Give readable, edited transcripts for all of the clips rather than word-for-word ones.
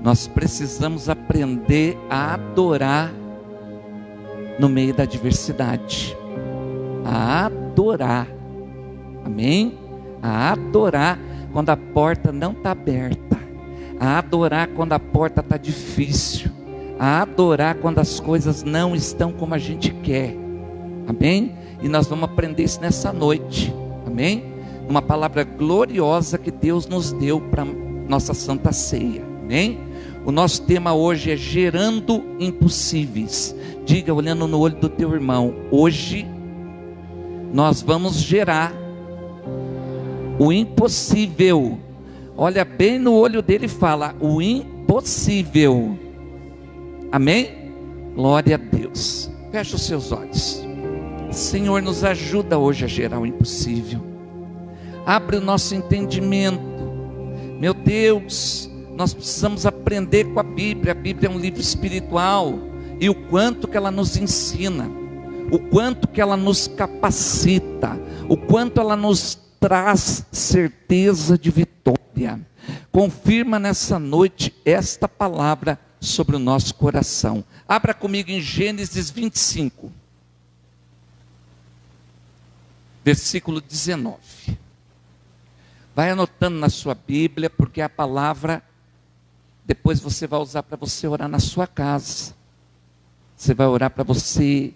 Nós precisamos aprender a adorar no meio da adversidade. A adorar. Amém? A adorar quando a porta não está aberta. A adorar quando a porta está difícil. A adorar quando as coisas não estão como a gente quer. Amém? E nós vamos aprender isso nessa noite. Amém? Uma palavra gloriosa que Deus nos deu para nossa Santa Ceia. Amém? O nosso tema hoje é gerando impossíveis. Diga, olhando no olho do teu irmão, hoje nós vamos gerar o impossível. Olha bem no olho dele e fala, o impossível. Amém? Glória a Deus. Fecha os seus olhos. Senhor, nos ajuda hoje a gerar o impossível. Abre o nosso entendimento. Meu Deus, nós precisamos aprender com a Bíblia. A Bíblia é um livro espiritual. E o quanto que ela nos ensina, o quanto que ela nos capacita, o quanto ela nos traz certeza de vitória. Confirma nessa noite esta palavra sobre o nosso coração. Abra comigo em Gênesis 25, versículo 19. Vai anotando na sua Bíblia, porque a palavra depois você vai usar para você orar na sua casa. Você vai orar para você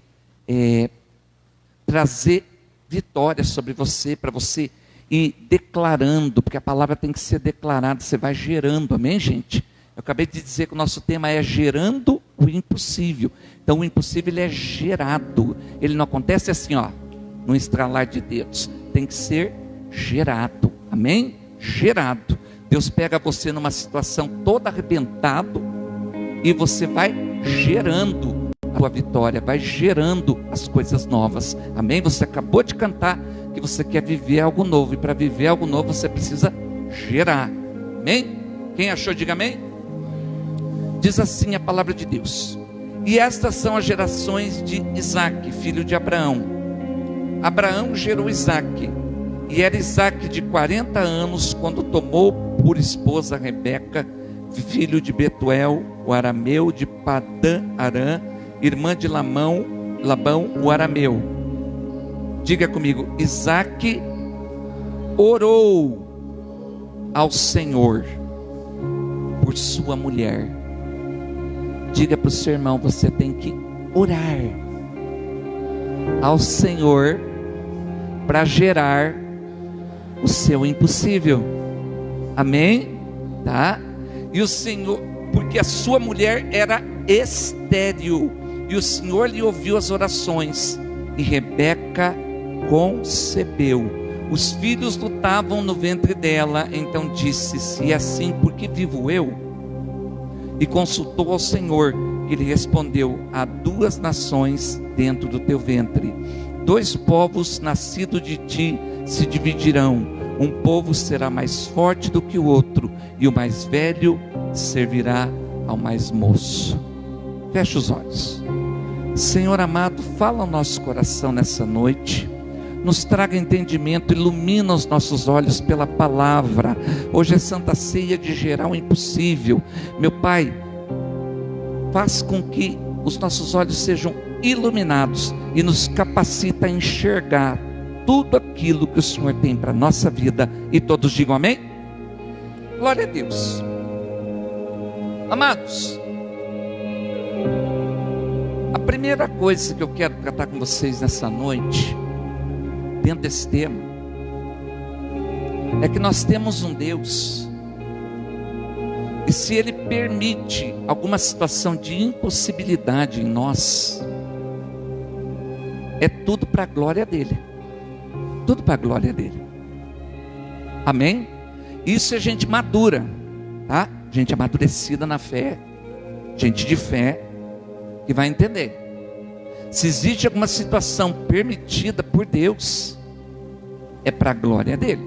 trazer vitória sobre você, para você ir declarando, porque a palavra tem que ser declarada. Você vai gerando, amém, gente? Eu acabei de dizer que o nosso tema é gerando o impossível. Então o impossível ele é gerado. Ele não acontece assim, ó, no estralar de dedos. Tem que ser gerado, amém? Gerado. Deus pega você numa situação toda arrebentado e você vai gerando a tua vitória, vai gerando as coisas novas, amém? Você acabou de cantar que você quer viver algo novo, e para viver algo novo você precisa gerar, amém? Quem achou, diga amém. Diz assim a palavra de Deus: e estas são as gerações de Isaque, filho de Abraão. Abraão gerou Isaque, e era Isaque de 40 anos quando tomou por esposa Rebeca, filho de Betuel, o arameu, de Padã Arã, irmã de Labão, o arameu. Diga comigo, Isaque orou ao Senhor por sua mulher. Diga para o seu irmão, você tem que orar ao Senhor para gerar o seu impossível, amém? Tá? E o Senhor, porque a sua mulher era estéril, e o Senhor lhe ouviu as orações, e Rebeca concebeu. Os filhos lutavam no ventre dela. Então disse: se é assim, por que vivo eu? E consultou ao Senhor, que lhe respondeu: há 2 nações dentro do teu ventre, 2 povos nascidos de ti se dividirão, um povo será mais forte do que o outro, e o mais velho servirá ao mais moço. Feche os olhos. Senhor amado, fala ao nosso coração nessa noite, nos traga entendimento, ilumina os nossos olhos pela palavra. Hoje é Santa Ceia de gerar o impossível. Meu Pai, faz com que os nossos olhos sejam iluminados e nos capacita a enxergar tudo aquilo que o Senhor tem para a nossa vida. E todos digam amém? Glória a Deus. Amados, a primeira coisa que eu quero tratar com vocês nessa noite, dentro desse tema, é que nós temos um Deus, e se Ele permite alguma situação de impossibilidade em nós, é tudo para a glória dEle, tudo para a glória dEle, amém? Isso é gente madura, tá? Gente amadurecida na fé, gente de fé, que vai entender. Se existe alguma situação permitida por Deus, é para a glória dEle.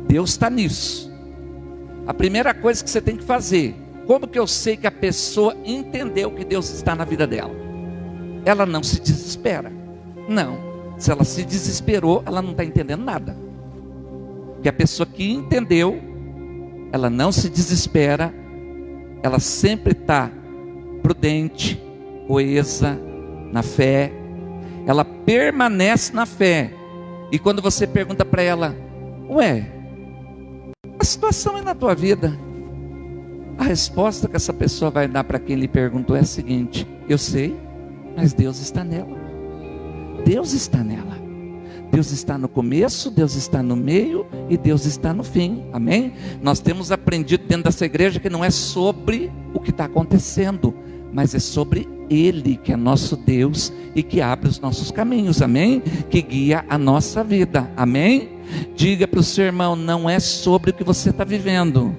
Deus está nisso. A primeira coisa que você tem que fazer, como que eu sei que a pessoa entendeu que Deus está na vida dela? Ela não se desespera. Não, se ela se desesperou, ela não está entendendo nada. Porque a pessoa que entendeu, ela não se desespera, ela sempre está prudente, coesa na fé, ela permanece na fé. E quando você pergunta para ela: ué, a situação é na tua vida, a resposta que essa pessoa vai dar para quem lhe perguntou é a seguinte: eu sei, mas Deus está nela. Deus está nela. Deus está no começo, Deus está no meio e Deus está no fim. Amém? Nós temos aprendido dentro dessa igreja que não é sobre o que está acontecendo, mas é sobre Ele, que é nosso Deus e que abre os nossos caminhos. Amém? Que guia a nossa vida. Amém? Diga para o seu irmão: não é sobre o que você está vivendo,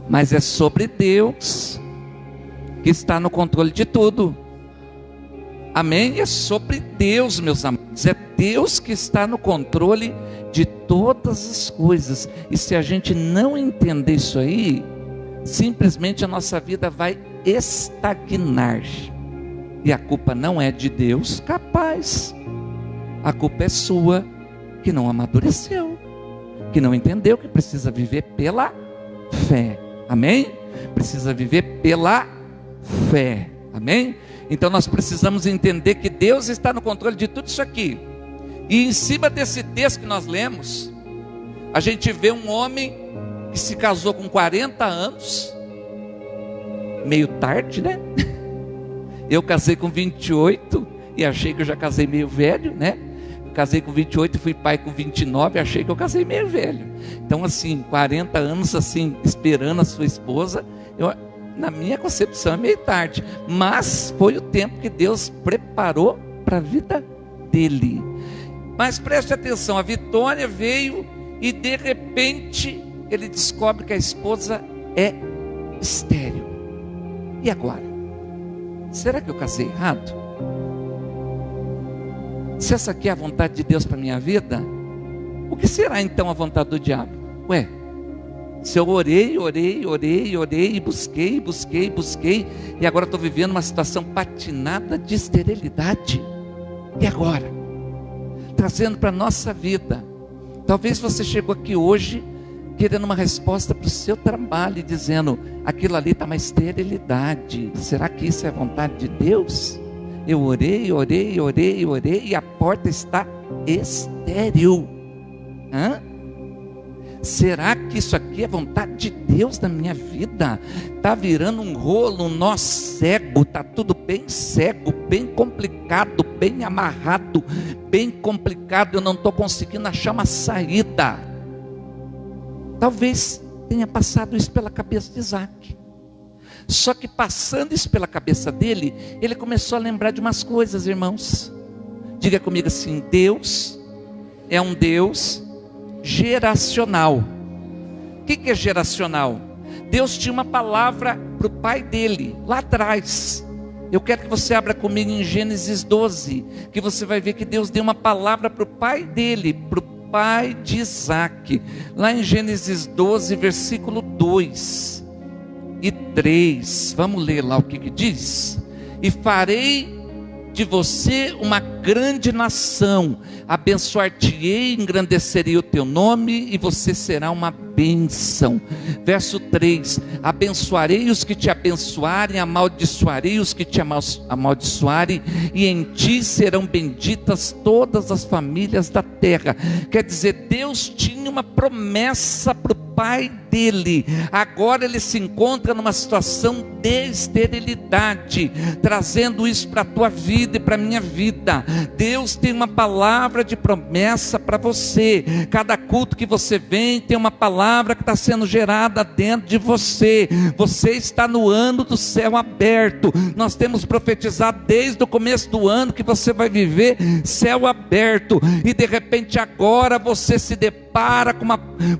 mas é sobre Deus, que está no controle de tudo. Amém? É sobre Deus, meus amados. É Deus que está no controle de todas as coisas. E se a gente não entender isso aí, simplesmente a nossa vida vai estagnar. E a culpa não é de Deus, capaz. A culpa é sua, que não amadureceu, que não entendeu que precisa viver pela fé. Amém? Precisa viver pela fé. Amém? Então nós precisamos entender que Deus está no controle de tudo isso aqui. E em cima desse texto que nós lemos, a gente vê um homem que se casou com 40 anos, meio tarde, né? Eu casei com 28 e achei que eu já casei meio velho, né? Casei com 28 e fui pai com 29, achei que eu casei meio velho. Então assim, 40 anos assim, esperando a sua esposa, na minha concepção é meio tarde, mas foi o tempo que Deus preparou para a vida dele. Mas preste atenção, a Vitória veio e de repente ele descobre que a esposa é estéril. E agora? Será que eu casei errado? Se essa aqui é a vontade de Deus para a minha vida, o que será então a vontade do diabo? Ué, se eu orei, busquei, e agora estou vivendo uma situação patinada de esterilidade. E agora? Trazendo para a nossa vida. Talvez você chegou aqui hoje querendo uma resposta para o seu trabalho, dizendo: aquilo ali está uma esterilidade. Será que isso é a vontade de Deus? Eu orei, e a porta está estéril. Será que isso aqui é vontade de Deus na minha vida? Está virando um rolo, um nó cego, está tudo bem cego, bem complicado, bem amarrado, bem complicado, eu não estou conseguindo achar uma saída. Talvez tenha passado isso pela cabeça de Isaac. Só que passando isso pela cabeça dele, ele começou a lembrar de umas coisas, irmãos. Diga comigo assim: Deus é um Deus geracional. O que é geracional? Deus tinha uma palavra para o pai dele, lá atrás. Eu quero que você abra comigo em Gênesis 12, que você vai ver que Deus deu uma palavra para o pai dele, para o pai de Isaac. Lá em Gênesis 12, versículo 2 e 3, vamos ler lá o que diz. E farei de você uma grande nação, abençoar-te-ei, engrandecerei o teu nome, e você será uma bênção. Verso 3: abençoarei os que te abençoarem, amaldiçoarei os que te amaldiçoarem, e em ti serão benditas todas as famílias da terra. Quer dizer, Deus tinha uma promessa para o pai dele. Agora ele se encontra numa situação de esterilidade, trazendo isso para a tua vida e para a minha vida. Deus tem uma palavra de promessa para você. Cada culto que você vem tem uma palavra que está sendo gerada dentro de você. Você está no ano do céu aberto. Nós temos profetizado desde o começo do ano que você vai viver céu aberto, e de repente agora você se depara com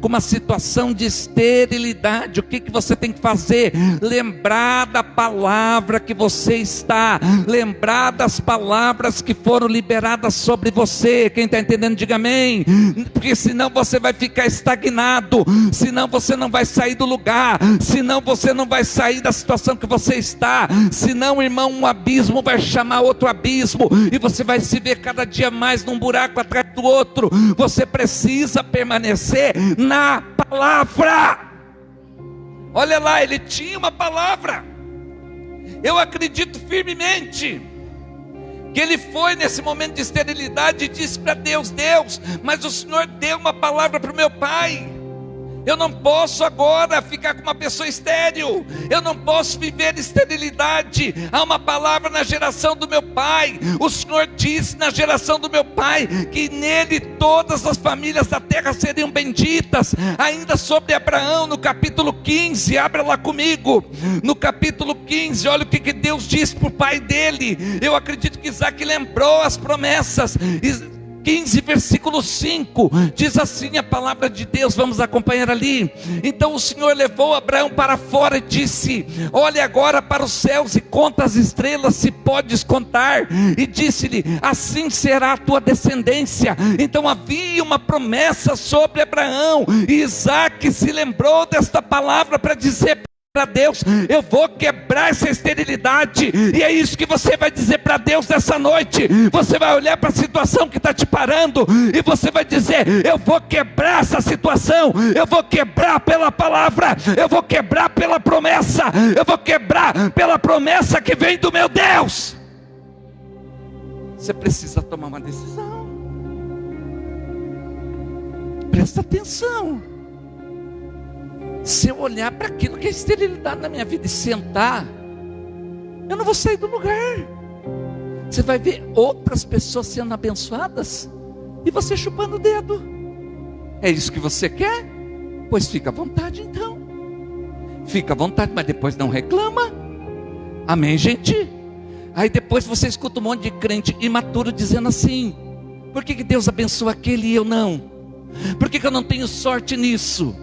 uma situação de esterilidade. O que você tem que fazer? Lembrar da palavra que você está, lembrar das palavras que foram liberadas sobre você. Quem está entendendo, diga amém. Porque senão você vai ficar estagnado, senão você não vai sair do lugar, senão você não vai sair da situação que você está, senão, irmão, um abismo vai chamar outro abismo, e você vai se ver cada dia mais num buraco atrás do outro. Você precisa permanecer na palavra. Olha lá, ele tinha uma palavra. Eu acredito firmemente que ele foi nesse momento de esterilidade e disse para Deus: Deus, mas o Senhor deu uma palavra para o meu pai. Eu não posso agora ficar com uma pessoa estéril. Eu não posso viver esterilidade. Há uma palavra na geração do meu pai. O Senhor disse na geração do meu pai que nele todas as famílias da terra seriam benditas. Ainda sobre Abraão, no capítulo 15, abra lá comigo. No capítulo 15, olha o que Deus disse para o pai dele. Eu acredito que Isaac lembrou as promessas. 15, versículo 5, diz assim a palavra de Deus, vamos acompanhar ali. Então o Senhor levou Abraão para fora e disse: olhe agora para os céus e conta as estrelas, se podes contar. E disse-lhe: assim será a tua descendência. Então havia uma promessa sobre Abraão, e Isaac se lembrou desta palavra para dizer para Deus: eu vou quebrar essa esterilidade. E é isso que você vai dizer para Deus nessa noite. Você vai olhar para a situação que está te parando e você vai dizer: eu vou quebrar essa situação, eu vou quebrar pela palavra, eu vou quebrar pela promessa, eu vou quebrar pela promessa que vem do meu Deus. Você precisa tomar uma decisão. Presta atenção. Se eu olhar para aquilo que é esterilidade na minha vida e sentar, eu não vou sair do lugar. Você vai ver outras pessoas sendo abençoadas e você chupando o dedo. É isso que você quer? Pois fica à vontade então. Fica à vontade, mas depois não reclama. Amém, gente? Aí depois você escuta um monte de crente imaturo dizendo assim: por que Deus abençoa aquele e eu não? Por que eu não tenho sorte nisso?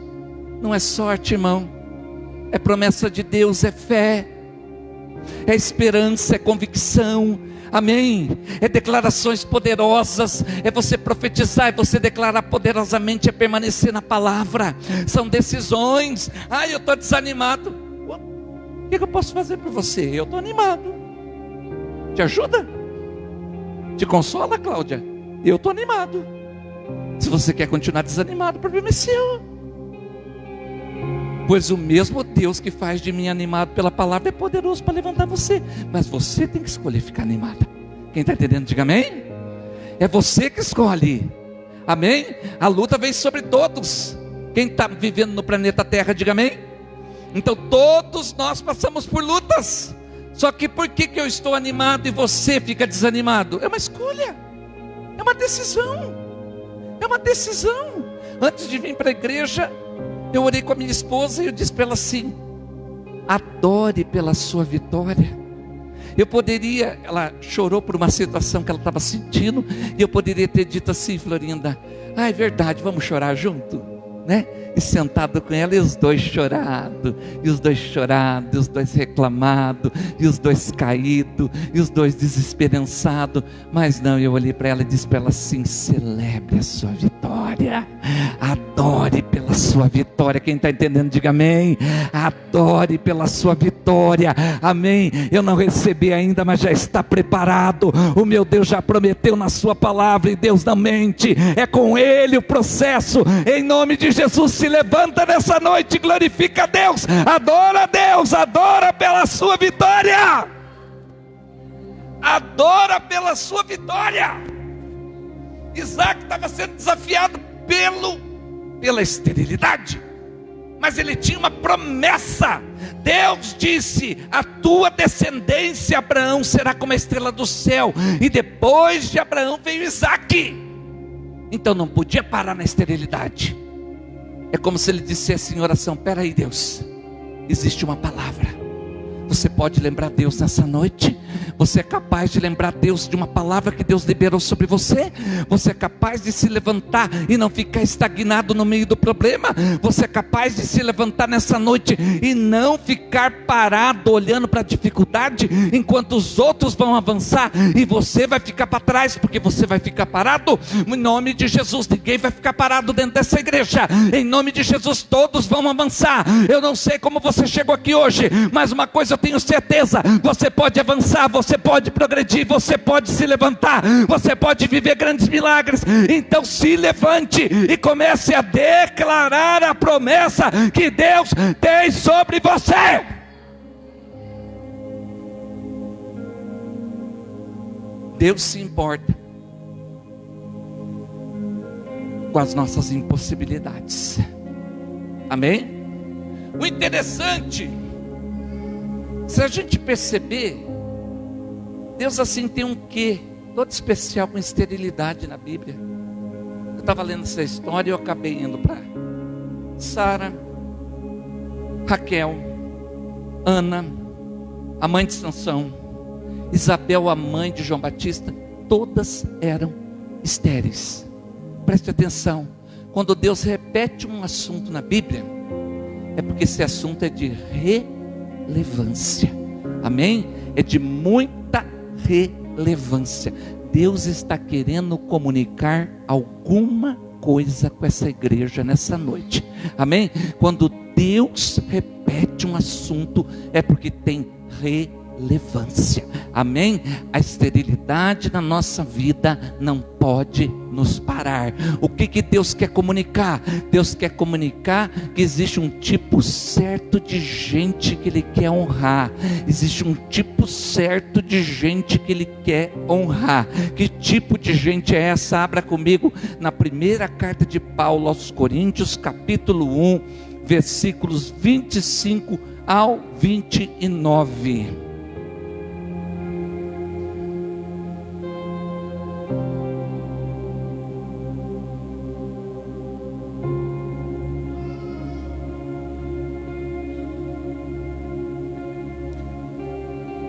Não é sorte, irmão, é promessa de Deus, é fé, é esperança, é convicção, amém? É declarações poderosas, é você profetizar, é você declarar poderosamente, é permanecer na palavra, são decisões. Eu estou desanimado. O que eu posso fazer por você? Eu estou animado. Te ajuda? Te consola, Cláudia? Eu estou animado. Se você quer continuar desanimado, o problema é seu. Pois o mesmo Deus que faz de mim animado pela palavra é poderoso para levantar você. Mas você tem que escolher ficar animada. Quem está entendendo, diga amém. É você que escolhe, amém? A luta vem sobre todos. Quem está vivendo no planeta Terra, diga amém. Então todos nós passamos por lutas. Só que por que eu estou animado e você fica desanimado? É uma escolha, é uma decisão. É uma decisão. Antes de vir para a igreja, eu orei com a minha esposa e eu disse para ela assim: adore pela sua vitória. Ela chorou por uma situação que ela estava sentindo, e eu poderia ter dito assim: Florinda, é verdade, vamos chorar junto, né? E sentado com ela, e os dois chorando, e os dois reclamando, e os dois caídos, e os dois desesperançados. Mas não, eu olhei para ela e disse para ela assim: celebre a sua vitória, adore pela sua vitória. Quem está entendendo, diga amém. Adore pela sua vitória, amém. Eu não recebi ainda, mas já está preparado. O meu Deus já prometeu na sua palavra, e Deus não mente, é com Ele o processo. Em nome de Jesus, se levanta nessa noite, glorifica a Deus, adora pela sua vitória. Adora pela sua vitória. Isaac estava sendo desafiado pela esterilidade, mas ele tinha uma promessa. Deus disse: a tua descendência, Abraão, será como a estrela do céu. E depois de Abraão veio Isaac. Então não podia parar na esterilidade. É como se ele dissesse em oração: peraí, Deus, existe uma palavra. Você pode lembrar Deus nessa noite? Você é capaz de lembrar Deus de uma palavra que Deus liberou sobre você? Você é capaz de se levantar e não ficar estagnado no meio do problema? Você é capaz de se levantar nessa noite e não ficar parado olhando para a dificuldade, enquanto os outros vão avançar e você vai ficar para trás, porque você vai ficar parado? Em nome de Jesus, ninguém vai ficar parado dentro dessa igreja. Em nome de Jesus, todos vão avançar. Eu não sei como você chegou aqui hoje, mas uma coisa eu tenho certeza, você pode avançar, você pode progredir, você pode se levantar, você pode viver grandes milagres. Então se levante e comece a declarar a promessa que Deus tem sobre você. Deus se importa com as nossas impossibilidades. Amém? O interessante, se a gente perceber, Deus assim tem um quê todo especial com esterilidade na Bíblia. Eu estava lendo essa história e eu acabei indo para Sara, Raquel, Ana, a mãe de Sansão, Isabel, a mãe de João Batista, todas eram estéreis. Preste atenção, quando Deus repete um assunto na Bíblia, é porque esse assunto é de relevância. Amém? É de muita relevância. Deus está querendo comunicar alguma coisa com essa igreja nessa noite. Amém? Quando Deus repete um assunto, é porque tem relevância. Amém? A esterilidade na nossa vida não pode nos parar. O que Deus quer comunicar? Deus quer comunicar que existe um tipo certo de gente que Ele quer honrar. Existe um tipo certo de gente que Ele quer honrar. Que tipo de gente é essa? Abra comigo na primeira carta de Paulo aos Coríntios, capítulo 1, versículos 25 ao 29.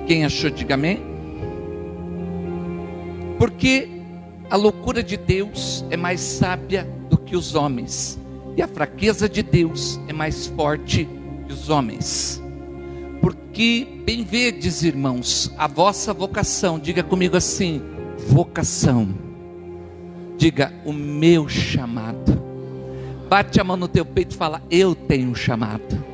Quem achou, diga amém. Porque a loucura de Deus é mais sábia do que os homens, e a fraqueza de Deus é mais forte que os homens. Porque bem vedes, irmãos, a vossa vocação. Diga comigo assim: vocação. Diga: o meu chamado. Bate a mão no teu peito e fala: eu tenho um chamado.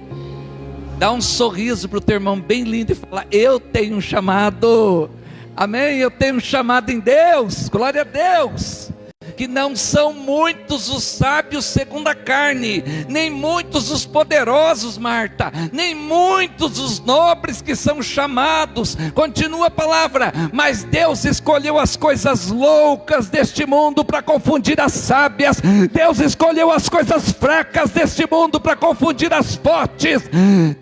Dá um sorriso para o teu irmão bem lindo e fala: eu tenho um chamado. Amém? Eu tenho um chamado em Deus. Glória a Deus. Que não são muitos os sábios segundo a carne, nem muitos os poderosos, Marta, nem muitos os nobres que são chamados. Continua a palavra: mas Deus escolheu as coisas loucas deste mundo para confundir as sábias. Deus escolheu as coisas fracas deste mundo para confundir as fortes.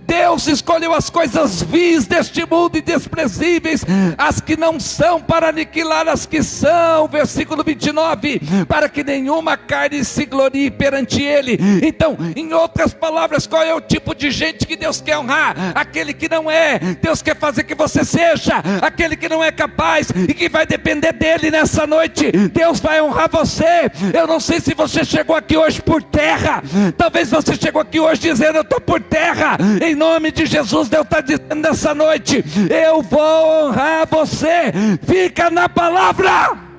Deus escolheu as coisas vis deste mundo e desprezíveis, as que não são, para aniquilar as que são. Versículo 29, para que nenhuma carne se glorie perante Ele. Então, em outras palavras, qual é o tipo de gente que Deus quer honrar? Aquele que não é. Deus quer fazer que você seja aquele que não é capaz e que vai depender dEle nessa noite. Deus vai honrar você. Eu não sei se você chegou aqui hoje por terra. Talvez você chegou aqui hoje dizendo: eu estou por terra. Em nome de Jesus, Deus está dizendo nessa noite: eu vou honrar você. Fica na palavra.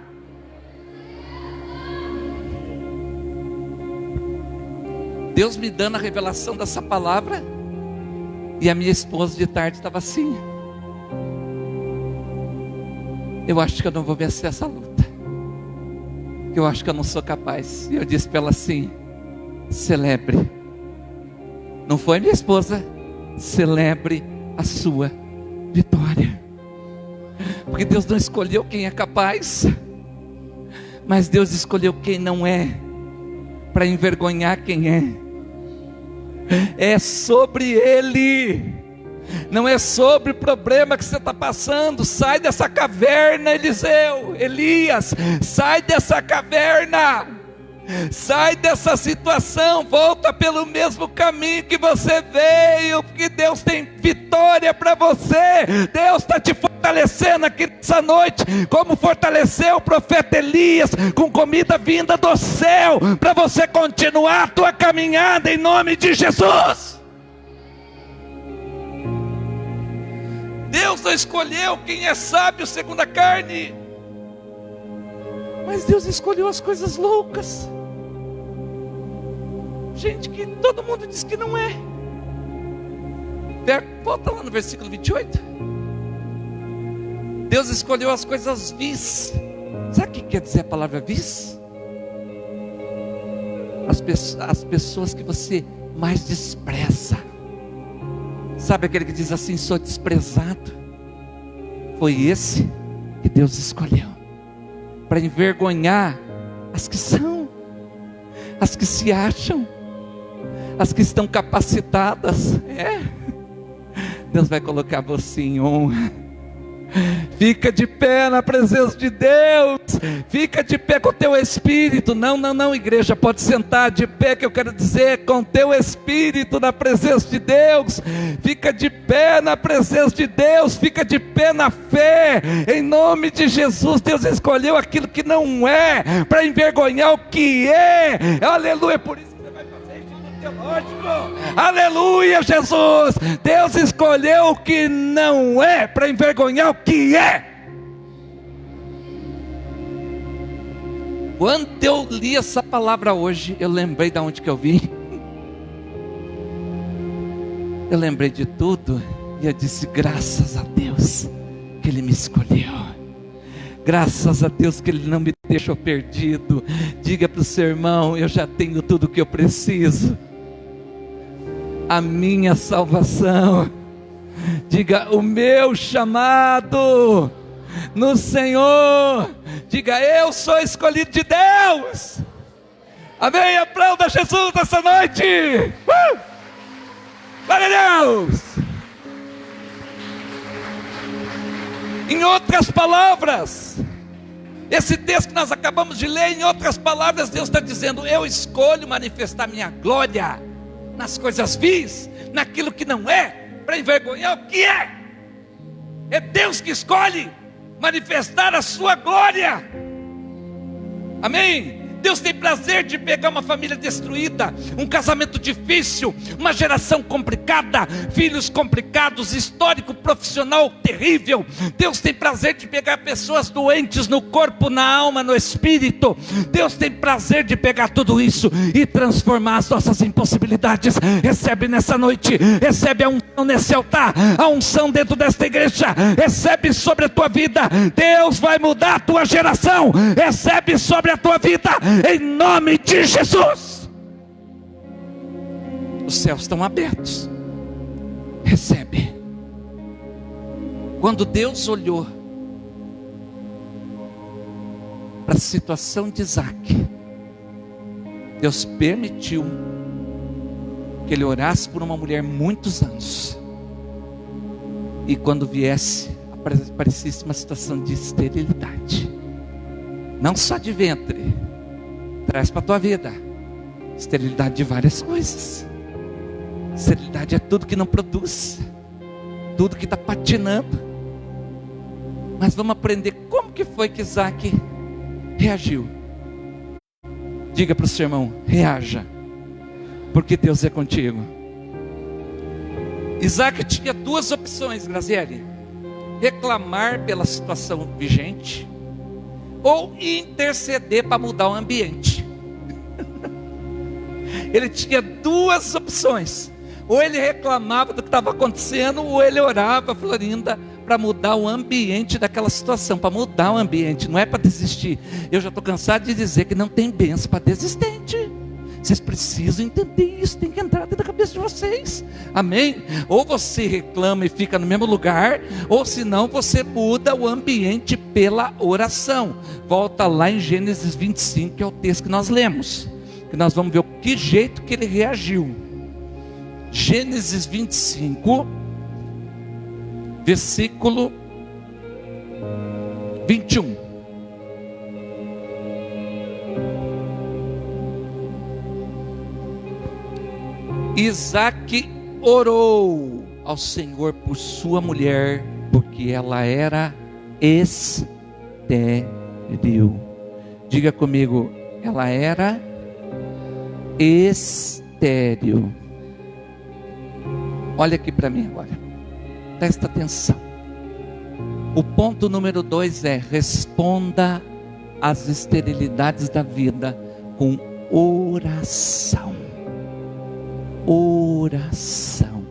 Deus me dando a revelação dessa palavra, e a minha esposa de tarde estava assim: eu acho que eu não vou vencer essa luta, eu acho que eu não sou capaz. E eu disse para ela assim: celebre. Não foi, minha esposa? Celebre a sua vitória. Porque Deus não escolheu quem é capaz, mas Deus escolheu quem não é, para envergonhar quem é. É sobre Ele, não é sobre o problema que você está passando. Sai dessa caverna, Elias, sai dessa caverna, sai dessa situação, volta pelo mesmo caminho que você veio, porque Deus tem vitória para você. Deus está te fortalecendo aqui nessa noite, como fortaleceu o profeta Elias, com comida vinda do céu, para você continuar a tua caminhada em nome de Jesus. Deus não escolheu quem é sábio segundo a carne, mas Deus escolheu as coisas loucas, gente que todo mundo diz que não é. Volta lá no versículo 28. Deus escolheu as coisas vis. Sabe o que quer dizer a palavra vis? As pessoas que você mais despreza. Sabe aquele que diz assim: sou desprezado? Foi esse que Deus escolheu para envergonhar as que são, as que se acham, as que estão capacitadas. Deus vai colocar você em honra. Fica de pé na presença de Deus. Fica de pé com o teu espírito. Não, igreja, pode sentar de pé, que eu quero dizer, com o teu espírito na presença de Deus. Fica de pé na presença de Deus. Fica de pé na fé, em nome de Jesus. Deus escolheu aquilo que não é, para envergonhar o que é. Aleluia, por isso teológico. Aleluia, Jesus. Deus escolheu o que não é para envergonhar o que é. Quando eu li essa palavra hoje, eu lembrei de onde que eu vim. Eu lembrei de tudo e eu disse: graças a Deus que Ele me escolheu. Graças a Deus que Ele não me deixou perdido. Diga para o seu irmão: eu já tenho tudo o que eu preciso. A minha salvação. Diga: o meu chamado no Senhor. Diga: eu sou escolhido de Deus. Amém? Aplauda Jesus essa noite. Glória a Deus. Em outras palavras, esse texto que nós acabamos de ler, em outras palavras, Deus está dizendo: eu escolho manifestar minha glória nas coisas vis, naquilo que não é, para envergonhar o que é. É Deus que escolhe manifestar a sua glória. Amém? Deus tem prazer de pegar uma família destruída, um casamento difícil, uma geração complicada, filhos complicados, histórico profissional terrível. Deus tem prazer de pegar pessoas doentes no corpo, na alma, no espírito. Deus tem prazer de pegar tudo isso e transformar as nossas impossibilidades. Recebe nessa noite, recebe a unção nesse altar, a unção dentro desta igreja. Recebe sobre a tua vida. Deus vai mudar a tua geração. Recebe sobre a tua vida, em nome de Jesus. Os céus estão abertos. Recebe. Quando Deus olhou para a situação de Isaac, Deus permitiu que ele orasse por uma mulher muitos anos, e quando viesse, aparecesse uma situação de esterilidade, não só de ventre, traz para a tua vida esterilidade de várias coisas. Esterilidade é tudo que não produz, tudo que está patinando. Mas vamos aprender como que foi que Isaac reagiu. Diga para o seu irmão: reaja, porque Deus é contigo. Isaac tinha duas opções, Graziele: reclamar pela situação vigente, ou interceder para mudar o ambiente. Ele tinha duas opções: ou ele reclamava do que estava acontecendo, ou ele orava, Florinda, para mudar o ambiente daquela situação, para mudar o ambiente. Não é para desistir. Eu já estou cansado de dizer que não tem bênção para desistente. Vocês precisam entender isso, tem que entrar dentro da cabeça de vocês. Amém? Ou você reclama e fica no mesmo lugar, ou senão você muda o ambiente pela oração. Volta lá em Gênesis 25, que é o texto que nós lemos, que nós vamos ver o que jeito que ele reagiu. Gênesis 25, versículo 21. Isaac orou ao Senhor por sua mulher, porque ela era estéril. Diga comigo: ela era estéril. Olha aqui para mim agora, presta atenção. O ponto número 2 é: responda às esterilidades da vida com oração. Oração.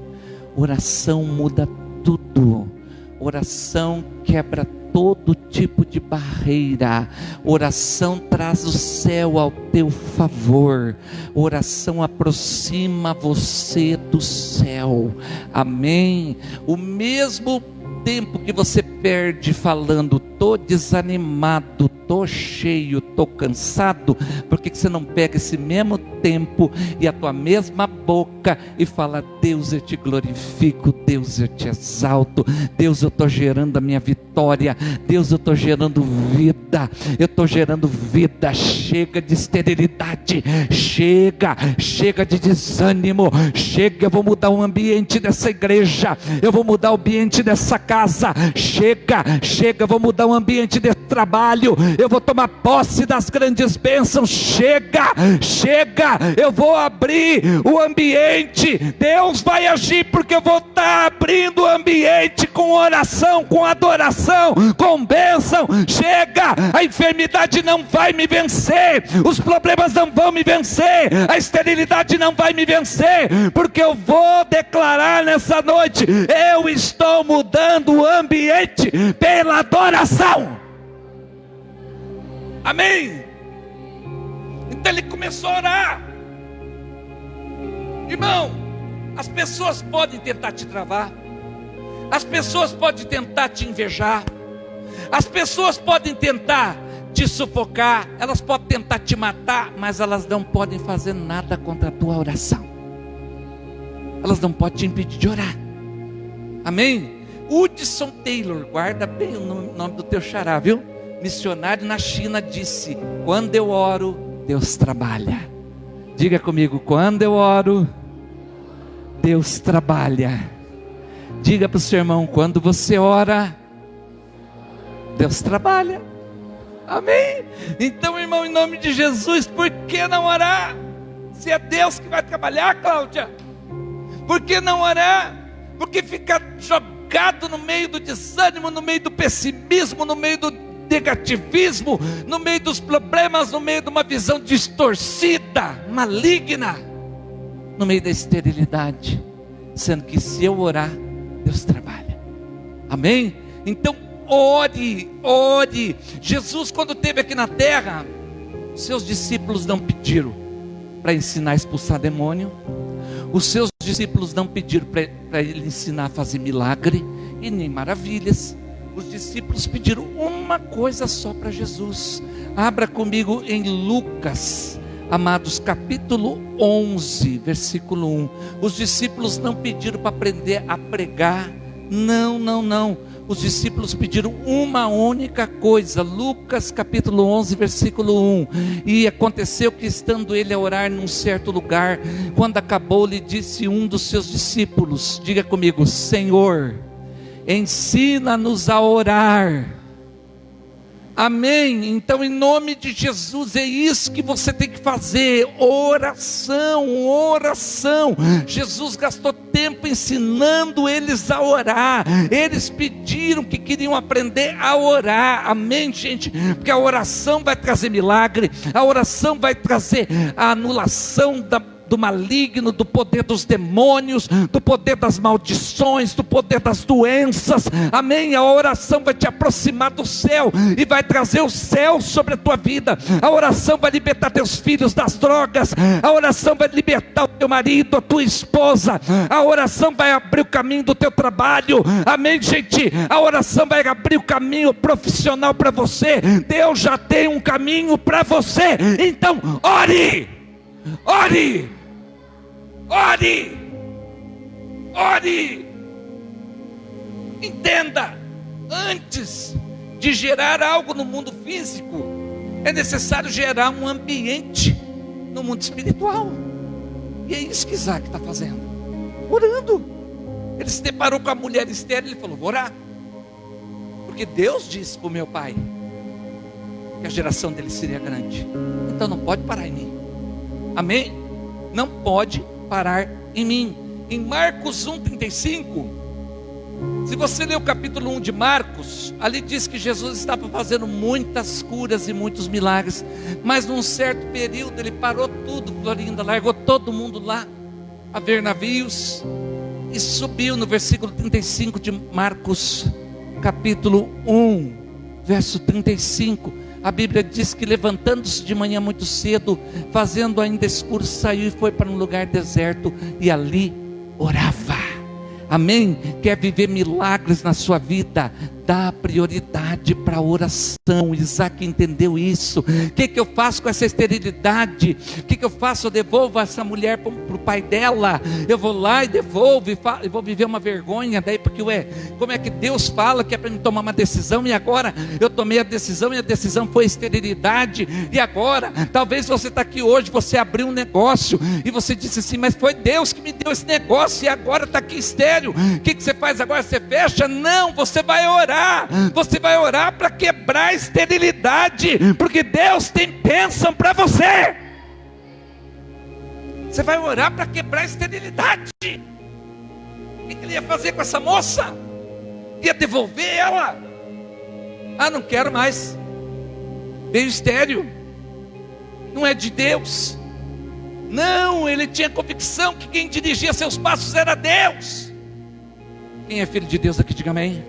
Oração muda tudo. Oração quebra todo tipo de barreira. Oração traz o céu ao teu favor. Oração aproxima você do céu. Amém? O mesmo tempo que você perde falando, tô desanimado, tô cheio, tô cansado, por que você não pega esse mesmo tempo e a tua mesma boca e fala: Deus, eu te glorifico, Deus, eu te exalto, Deus, eu estou gerando a minha vitória, Deus, eu estou gerando vida, eu estou gerando vida. Chega de esterilidade, chega de desânimo, chega, eu vou mudar o ambiente dessa igreja, eu vou mudar o ambiente dessa casa, chega, eu vou mudar o ambiente desse trabalho, eu vou tomar posse das grandes bênçãos, chega, eu vou abrir o ambiente, Deus vai agir, porque eu vou estar abrindo o ambiente com oração, com adoração, com bênção. Chega, a enfermidade não vai me vencer, os problemas não vão me vencer, a esterilidade não vai me vencer, porque eu vou declarar nessa noite: eu estou mudando o ambiente pela adoração. Amém? Então ele começou a orar. Irmão, as pessoas podem tentar te travar, as pessoas podem tentar te invejar, as pessoas podem tentar te sufocar, elas podem tentar te matar, mas elas não podem fazer nada contra a tua oração. Elas não podem te impedir de orar. Amém? Hudson Taylor, guarda bem o nome do teu xará, viu? Missionário na China, disse: quando eu oro, Deus trabalha. Diga comigo: quando eu oro, Deus trabalha. Diga para o seu irmão: quando você ora, Deus trabalha. Amém? Então, irmão, em nome de Jesus, por que não orar? Se é Deus que vai trabalhar, Cláudia, por que não orar? Porque ficar jogado no meio do desânimo, no meio do pessimismo, no meio do negativismo, no meio dos problemas, no meio de uma visão distorcida, maligna, no meio da esterilidade, sendo que se eu orar, Deus trabalha. Amém? Então ore. Jesus, quando esteve aqui na terra, seus discípulos não pediram para ensinar a expulsar demônio, os seus discípulos não pediram para ele ensinar a fazer milagre e nem maravilhas. Os discípulos pediram uma coisa só para Jesus. Abra comigo em Lucas, amados, capítulo 11, versículo 1. Os discípulos não pediram para aprender a pregar. Não. Os discípulos pediram uma única coisa. Lucas capítulo 11, versículo 1. E aconteceu que, estando ele a orar num certo lugar, quando acabou, lhe disse um dos seus discípulos, diga comigo: Senhor, ensina-nos a orar. Amém? Então, em nome de Jesus, é isso que você tem que fazer: oração. Jesus gastou tempo ensinando eles a orar. Eles pediram que queriam aprender a orar. Amém, gente? Porque a oração vai trazer milagre, a oração vai trazer a anulação do maligno, do poder dos demônios, do poder das maldições, do poder das doenças. Amém? A oração vai te aproximar do céu e vai trazer o céu sobre a tua vida. A oração vai libertar teus filhos das drogas. A oração vai libertar o teu marido, a tua esposa. A oração vai abrir o caminho do teu trabalho. Amém, gente? A oração vai abrir o caminho profissional para você. Deus já tem um caminho para você. Então, ore. Entenda: antes de gerar algo no mundo físico, é necessário gerar um ambiente no mundo espiritual. E é isso que Isaac está fazendo, orando. Ele se deparou com a mulher estéril e ele falou: vou orar, porque Deus disse para o meu pai que a geração dele seria grande, então não pode parar em mim. Amém? Não pode parar em mim. Em Marcos 1,35, se você ler o capítulo 1 de Marcos, ali diz que Jesus estava fazendo muitas curas e muitos milagres, mas num certo período ele parou tudo, Florinda, largou todo mundo lá a ver navios, E subiu no versículo 35 de Marcos, capítulo 1, verso 35. A Bíblia diz que levantando-se de manhã muito cedo, fazendo ainda escuro, saiu e foi para um lugar deserto e ali orava. Amém? Quer viver milagres na sua vida? Dá prioridade para a oração. Isaac entendeu isso. O que eu faço com essa esterilidade? O que eu faço? Eu devolvo essa mulher para o pai dela. Eu vou lá e devolvo, e vou viver uma vergonha. Daí, porque como é que Deus fala que é para me tomar uma decisão, e agora eu tomei a decisão, e a decisão foi esterilidade. E agora, talvez você está aqui hoje, você abriu um negócio, e você disse assim: mas foi Deus que me deu esse negócio, e agora está aqui estéril. O que você faz agora? Você fecha? Não, você vai orar. Você vai orar para quebrar a esterilidade, porque Deus tem bênção para você. Você vai orar para quebrar a esterilidade. O que ele ia fazer com essa moça? Ia devolver ela? Ah, não quero mais. Veio estéril. Não é de Deus. Não, ele tinha convicção que quem dirigia seus passos era Deus. Quem é filho de Deus aqui, diga amém.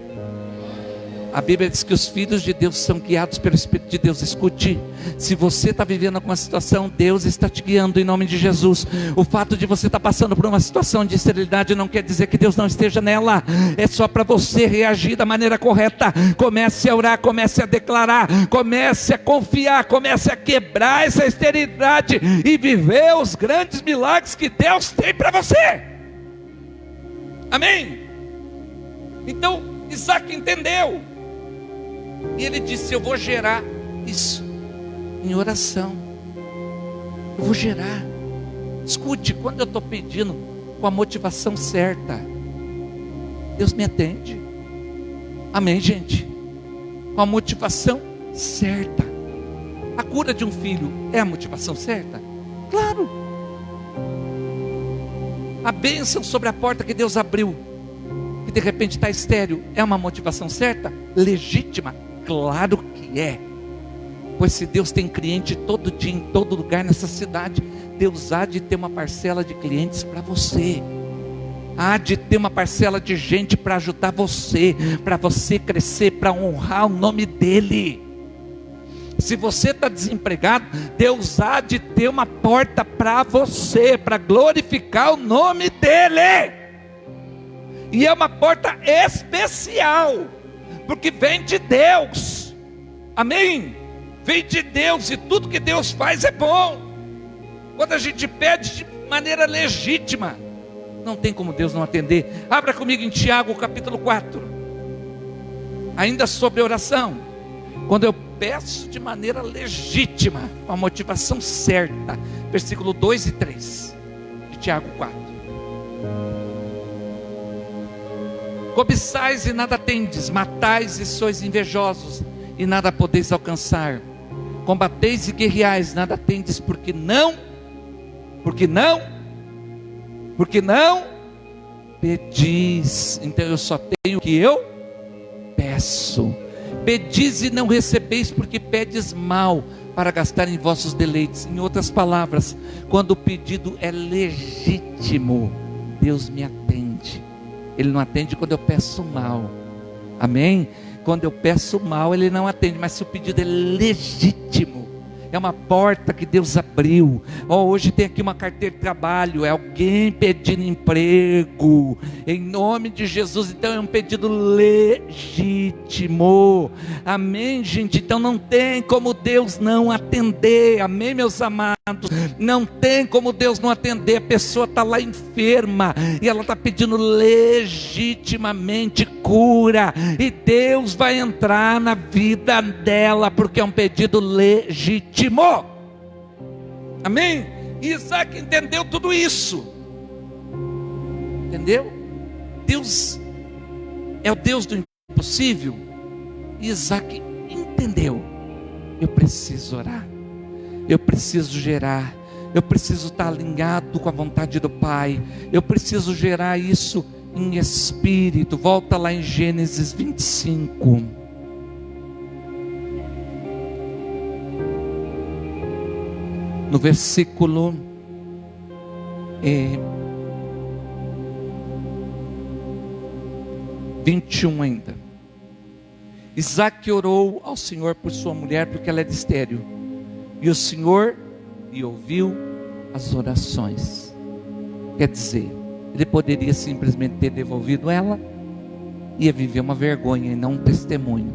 A Bíblia diz que os filhos de Deus são guiados pelo Espírito de Deus. Escute, se você está vivendo alguma situação, Deus está te guiando em nome de Jesus. O fato de você estar passando por uma situação de esterilidade não quer dizer que Deus não esteja nela. É só para você reagir da maneira correta. Comece a orar, comece a declarar, comece a confiar, comece a quebrar essa esterilidade e viver os grandes milagres que Deus tem para você. Amém? Então Isaac entendeu, e ele disse: eu vou gerar isso em oração. Eu vou gerar. Escute, quando eu estou pedindo com a motivação certa, Deus me atende. Amém, gente? Com a motivação certa. A cura de um filho é a motivação certa? Claro. A bênção sobre a porta que Deus abriu, que de repente está estéril, é uma motivação certa? Legítima? Claro que é. Pois se Deus tem cliente todo dia, em todo lugar nessa cidade, Deus há de ter uma parcela de clientes para você. Há de ter uma parcela de gente para ajudar você, para você crescer, para honrar o nome dEle. Se você está desempregado, Deus há de ter uma porta para você, para glorificar o nome dEle. E é uma porta especial, porque vem de Deus. Amém? Vem de Deus, e tudo que Deus faz é bom. Quando a gente pede de maneira legítima, não tem como Deus não atender. Abra comigo em Tiago capítulo 4. Ainda sobre oração. Quando eu peço de maneira legítima, com a motivação certa. Versículo 2 e 3 de Tiago 4. Cobiçais e nada tendes, matais e sois invejosos, e nada podeis alcançar. Combateis e guerreais, nada tendes, porque não pedis. Então eu só tenho o que eu peço. Pedis e não recebeis, porque pedes mal, para gastar em vossos deleites. Em outras palavras, quando o pedido é legítimo, Deus me atende. Ele não atende quando eu peço mal. Amém? Quando eu peço mal, Ele não atende. Mas se o pedido é legítimo, é uma porta que Deus abriu. Hoje tem aqui uma carteira de trabalho, é alguém pedindo emprego, em nome de Jesus. Então é um pedido legítimo. Amém, gente? Então não tem como Deus não atender. Amém, meus amados? Não tem como Deus não atender. A pessoa está lá enferma e ela está pedindo legitimamente cura, e Deus vai entrar na vida dela, porque é um pedido legítimo. Amém? Isaac entendeu tudo isso. Entendeu? Deus é o Deus do impossível. Isaac entendeu. Eu preciso orar, eu preciso gerar, eu preciso estar alinhado com a vontade do Pai, eu preciso gerar isso em espírito. Volta lá em Gênesis 25. No versículo 21 ainda. Isaque orou ao Senhor por sua mulher, porque ela era estéril, e o Senhor lhe ouviu as orações. Quer dizer, ele poderia simplesmente ter devolvido ela, ia viver uma vergonha e não um testemunho.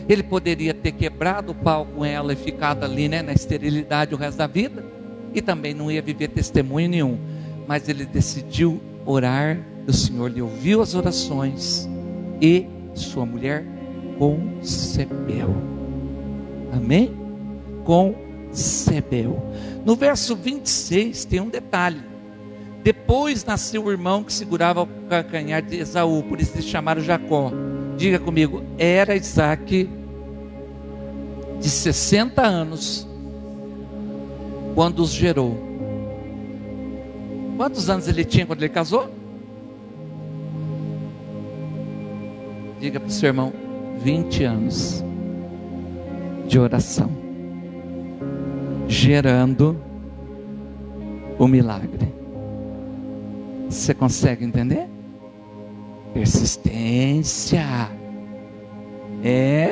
Ele poderia ter quebrado o pau com ela e ficado ali, na esterilidade o resto da vida, e também não ia viver testemunho nenhum. Mas ele decidiu orar, o Senhor lhe ouviu as orações, e sua mulher concebeu. Amém? Concebeu. No verso 26 tem um detalhe. Depois nasceu o irmão que segurava o calcanhar de Esaú, por isso eles chamaram Jacó. Diga comigo, era Isaque de 60 anos quando os gerou. Quantos anos ele tinha quando ele casou? Diga para o seu irmão, 20 anos de oração, gerando o milagre. Você consegue entender? Persistência.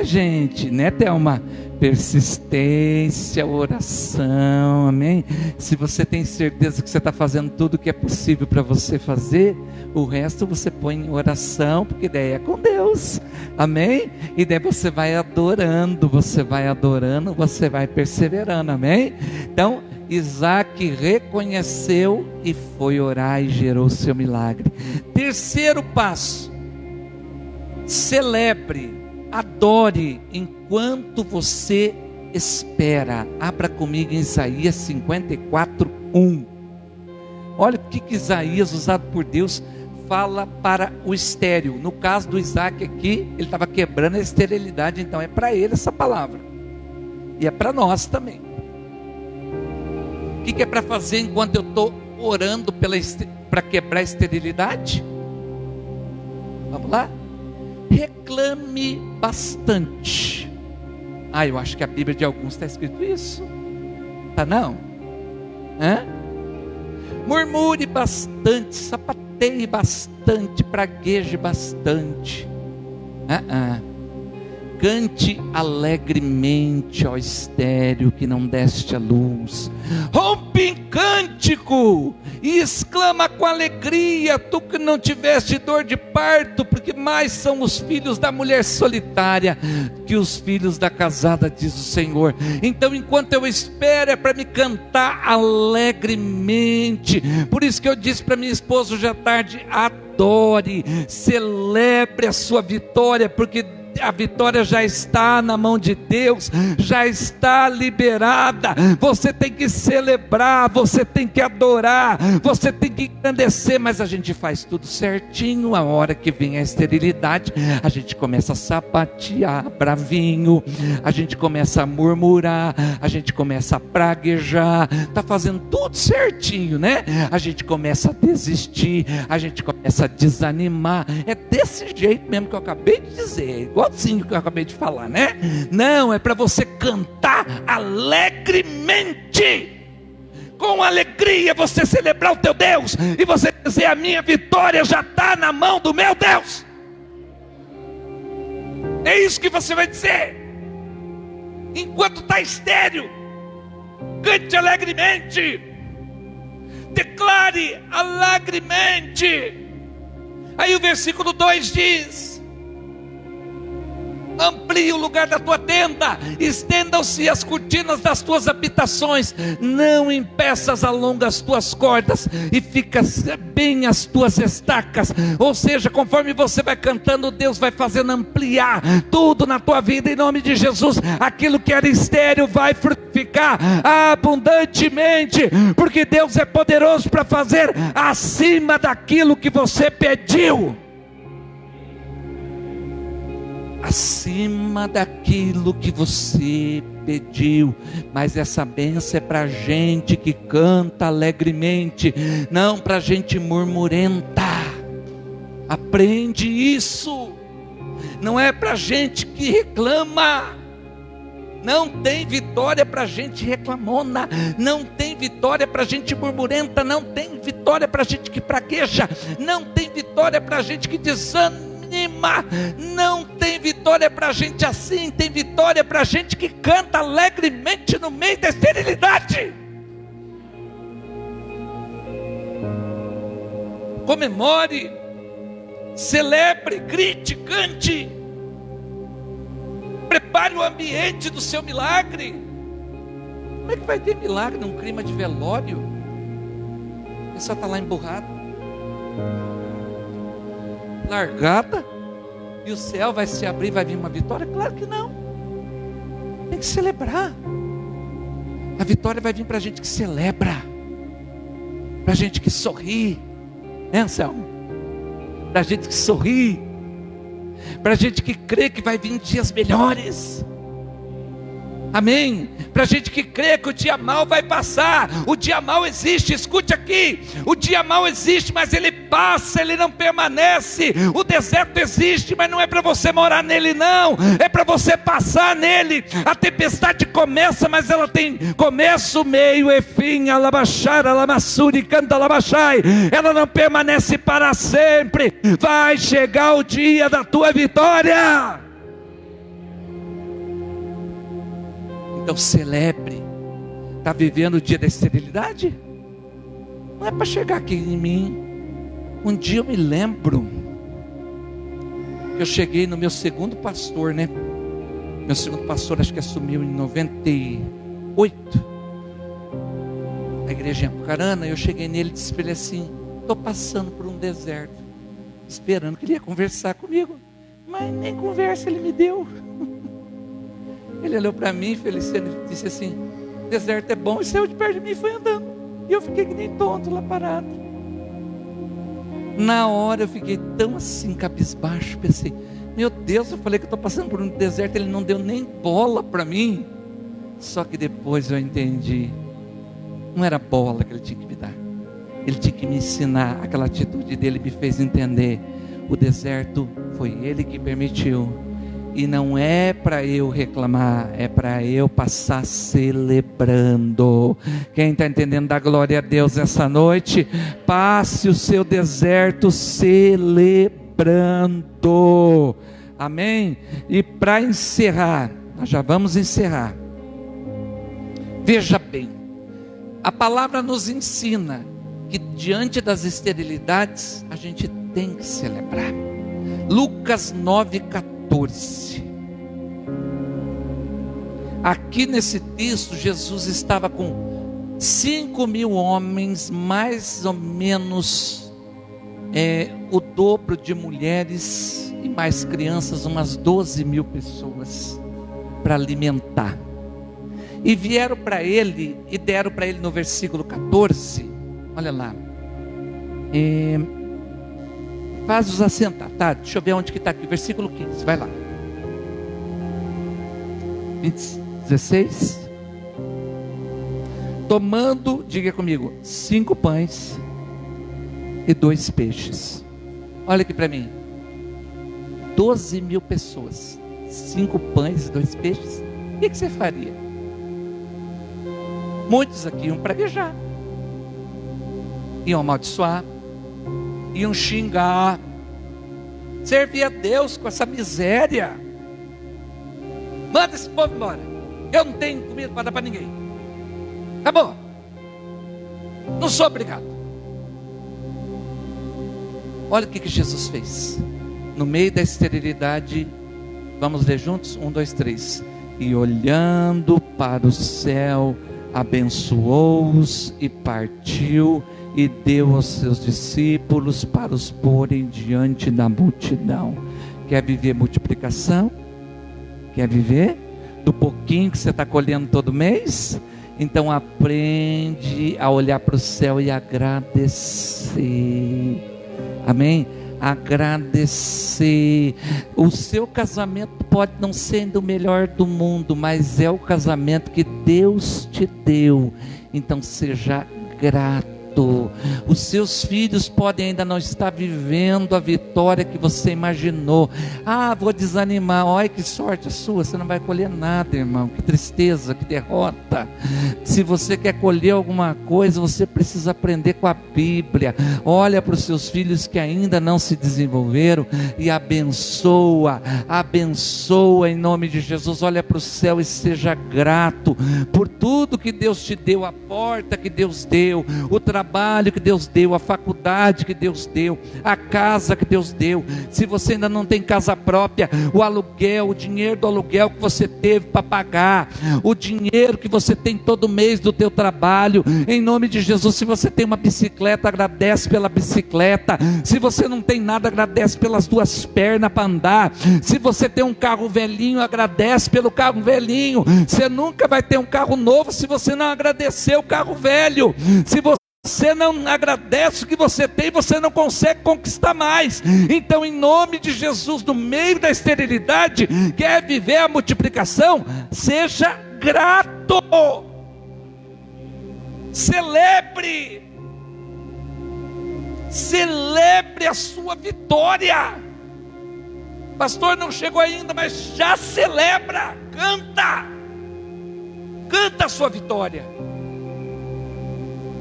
Gente, né, Thelma? Persistência, oração, amém? Se você tem certeza que você está fazendo tudo o que é possível para você fazer, o resto você põe em oração, porque daí é com Deus, amém? E daí você vai adorando, você vai perseverando, amém? Então, Isaque reconheceu e foi orar e gerou o seu milagre. Terceiro passo: celebre, adore enquanto você espera. Abra comigo em Isaías 54:1. Olha o que Isaías, usado por Deus, fala para o estéril. No caso do Isaque aqui, ele estava quebrando a esterilidade, então é para ele essa palavra, e é para nós também. O que é para fazer enquanto eu estou orando para quebrar a esterilidade? Vamos lá? Reclame bastante. Eu acho que a Bíblia de alguns está escrito isso. Tá não? Murmure bastante, sapateie bastante, pragueje bastante. Cante alegremente, ó estéril que não deste a luz. Rompe em cântico e exclama com alegria, tu que não tiveste dor de parto, porque mais são os filhos da mulher solitária que os filhos da casada, diz o Senhor. Então, enquanto eu espero, é para me cantar alegremente. Por isso que eu disse para minha esposa hoje à tarde: adore, celebre a sua vitória, porque a vitória já está na mão de Deus, já está liberada. Você tem que celebrar, você tem que adorar, você tem que engrandecer. Mas a gente faz tudo certinho. A hora que vem a esterilidade, a gente começa a sapatear bravinho, a gente começa a murmurar, a gente começa a praguejar. Está fazendo tudo certinho, né? A gente começa a desistir, a gente começa a desanimar. É desse jeito mesmo que eu acabei de dizer, igualzinho que eu acabei de falar, né? Não, é para você cantar alegremente, com alegria você celebrar o teu Deus, e você dizer: a minha vitória já está na mão do meu Deus. É isso que você vai dizer enquanto está estéril. Cante alegremente, declare alegremente. Aí o versículo 2 diz: amplie o lugar da tua tenda, estendam-se as cortinas das tuas habitações, não impeças a longa as tuas cordas, e fica bem as tuas estacas. Ou seja, conforme você vai cantando, Deus vai fazendo ampliar tudo na tua vida, em nome de Jesus. Aquilo que era estéril vai frutificar abundantemente, porque Deus é poderoso para fazer acima daquilo que você pediu. Acima daquilo que você pediu. Mas essa bênção é para gente que canta alegremente, não para gente murmurenta. Aprende isso. Não é para gente que reclama. Não tem vitória para gente reclamona, não tem vitória para gente murmurenta, não tem vitória para gente que pragueja, não tem vitória para gente que desanima. desanima. Não tem vitória para gente assim. Tem vitória para gente que canta alegremente no meio da esterilidade. Comemore, celebre, grite, cante. Prepare o ambiente do seu milagre. Como é que vai ter milagre num clima de velório? A pessoa está lá emburrada, largada, e o céu vai se abrir, vai vir uma vitória? Claro que não. Tem que celebrar. A vitória vai vir para a gente que celebra, para a gente que sorri, né, Anselmo? Para a gente que sorri, para a gente que crê que vai vir dias melhores. Amém? Para a gente que crê que o dia mau vai passar. O dia mau existe, escute aqui. O dia mau existe, mas ele passa, ele não permanece. O deserto existe, mas não é para você morar nele não. É para você passar nele. A tempestade começa, mas ela tem começo, meio e fim. Alabaxar, alamassuri, canta, alabaxai. Ela não permanece para sempre. Vai chegar o dia da tua vitória. Então celebre. Está vivendo o dia da esterilidade? Não é para chegar aqui em mim. Um dia eu me lembro que eu cheguei no meu segundo pastor, né? Meu segundo pastor acho que assumiu em 98, a igreja em Apucarana. Eu cheguei nele e disse para ele assim: estou passando por um deserto, esperando que ele ia conversar comigo, mas nem conversa ele me deu. Ele olhou para mim, Feliciano, e disse assim: deserto é bom, e saiu de perto de mim e foi andando. E eu fiquei que nem tonto lá parado. Na hora eu fiquei tão assim, cabisbaixo, pensei: meu Deus, eu falei que eu estou passando por um deserto, ele não deu nem bola para mim. Só que depois eu entendi, não era bola que ele tinha que me dar, ele tinha que me ensinar. Aquela atitude dele me fez entender: o deserto foi ele que permitiu. E não é para eu reclamar, é para eu passar celebrando. Quem está entendendo, dá glória a Deus essa noite. Passe o seu deserto celebrando. Amém? E para encerrar, nós já vamos encerrar. Veja bem, a palavra nos ensina que diante das esterilidades a gente tem que celebrar. Lucas 9,14. Aqui nesse texto, Jesus estava com 5.000 homens, mais ou menos o dobro de mulheres e mais crianças, umas 12.000 pessoas para alimentar. E vieram para ele e deram para ele no versículo 14, olha lá, faz-os assentar, tá? Deixa eu ver onde que está aqui, versículo 15, vai lá. 16. Tomando, diga comigo, 5 pães e 2 peixes. Olha aqui para mim, 12.000 pessoas, 5 pães e 2 peixes. O que você faria? Muitos aqui iam praguejar, iam amaldiçoar, iam xingar, servir a Deus com essa miséria. Manda esse povo embora, eu não tenho comida para dar para ninguém, acabou, não sou obrigado. Olha o que Jesus fez no meio da esterilidade. Vamos ler juntos? 1, 2, 3. E olhando para o céu, abençoou-os e partiu e deu aos seus discípulos para os porem diante da multidão. Quer viver multiplicação? Quer viver do pouquinho que você está colhendo todo mês? Então aprende a olhar para o céu e agradecer. Amém? Agradecer. O seu casamento pode não ser do melhor do mundo, mas é o casamento que Deus te deu. Então seja grato. Os seus filhos podem ainda não estar vivendo a vitória que você imaginou. Ah, vou desanimar. Olha que sorte sua, você não vai colher nada, irmão. Que tristeza, que derrota. Se você quer colher alguma coisa, você precisa aprender com a Bíblia. Olha para os seus filhos que ainda não se desenvolveram e abençoa em nome de Jesus. Olha para o céu e seja grato por tudo que Deus te deu, a porta que Deus deu, o trabalho que Deus deu, a faculdade que Deus deu, a casa que Deus deu. Se você ainda não tem casa própria, o aluguel, o dinheiro do aluguel que você teve para pagar, o dinheiro que você tem todo mês do teu trabalho, em nome de Jesus. Se você tem uma bicicleta, agradece pela bicicleta. Se você não tem nada, agradece pelas duas pernas para andar. Se você tem um carro velhinho, agradece pelo carro velhinho. Você nunca vai ter um carro novo se você não agradecer o carro velho. Se você não agradece o que você tem, você não consegue conquistar mais. Então, em nome de Jesus, no meio da esterilidade, quer viver a multiplicação? Seja grato. Celebre a sua vitória. Pastor, não chegou ainda, mas já celebra. Canta a sua vitória.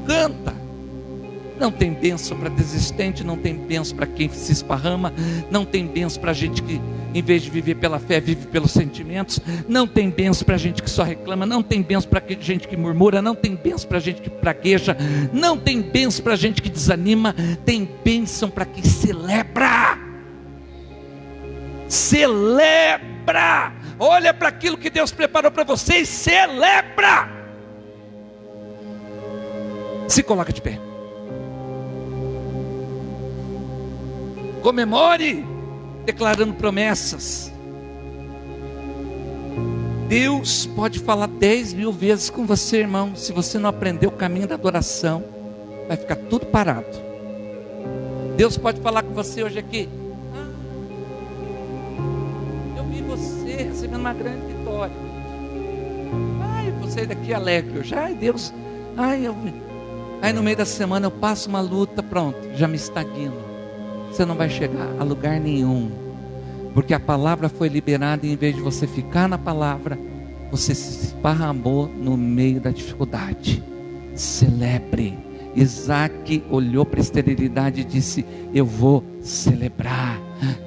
Canta. Não tem bênção para desistente, não tem bênção para quem se esparrama, não tem bênção para gente que, em vez de viver pela fé, vive pelos sentimentos, não tem bênção para gente que só reclama, não tem bênção para gente que murmura, não tem bênção para gente que pragueja, não tem bênção para gente que desanima, tem bênção para quem celebra. Celebra. Olha para aquilo que Deus preparou para você e celebra. Se coloca de pé. Comemore, declarando promessas. Deus pode falar 10.000 vezes com você, irmão. Se você não aprender o caminho da adoração, vai ficar tudo parado. Deus pode falar com você hoje aqui. Eu vi você recebendo uma grande vitória. Ai, você daqui alegre hoje. Ai, Deus. Aí no meio da semana eu passo uma luta, pronto, já me estagno. Você não vai chegar a lugar nenhum, porque a palavra foi liberada e em vez de você ficar na palavra, você se esparramou no meio da dificuldade. Celebre. Isaac olhou para a esterilidade e disse: eu vou celebrar.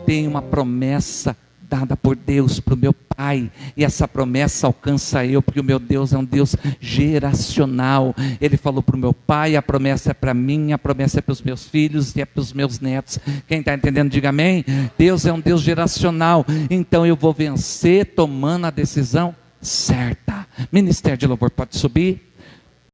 Tem uma promessa dada por Deus para o meu pai, e essa promessa alcança eu, porque o meu Deus é um Deus geracional. Ele falou para o meu pai, a promessa é para mim, a promessa é para os meus filhos e é para os meus netos. Quem está entendendo, diga amém. Deus é um Deus geracional, então eu vou vencer tomando a decisão certa. Ministério de Louvor pode subir.